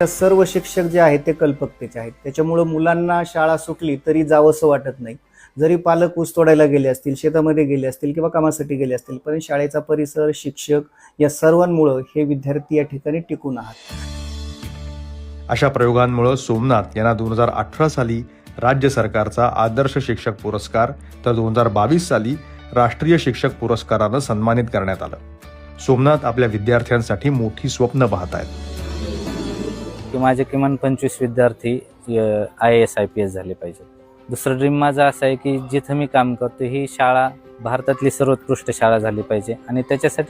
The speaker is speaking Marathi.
सर्व शिक्षक जे आहेत ते कल्पकतेचे आहेत, त्याच्यामुळे मुलांना शाळा सुटली तरी जावंसं वाटत नाही. जरी पालक ऊस तोडायला गेले असतील, शेतामध्ये गेले असतील किंवा कामासाठी गेले असतील, पण शाळेचा परिसर, शिक्षक या सर्वांमुळे हे विद्यार्थी या ठिकाणी टिकून आहात. अशा प्रयोगांमुळे सोमनाथ यांना 2018 साली राज्य सरकारचा आदर्श शिक्षक पुरस्कार तर 2022 साली राष्ट्रीय शिक्षक पुरस्कारानं सन्मानित करण्यात आलं. सोमनाथ आपल्या विद्यार्थ्यांसाठी मोठी स्वप्न पाहत आहेत. की माझे किमान 25 विद्यार्थी IAS IPS झाले पाहिजे. दुसरं ड्रीम माझा असं आहे की जिथं मी काम करतो ही शाळा भारतातली सर्वोत्कृष्ट शाळा झाली पाहिजे आणि त्याच्यासाठी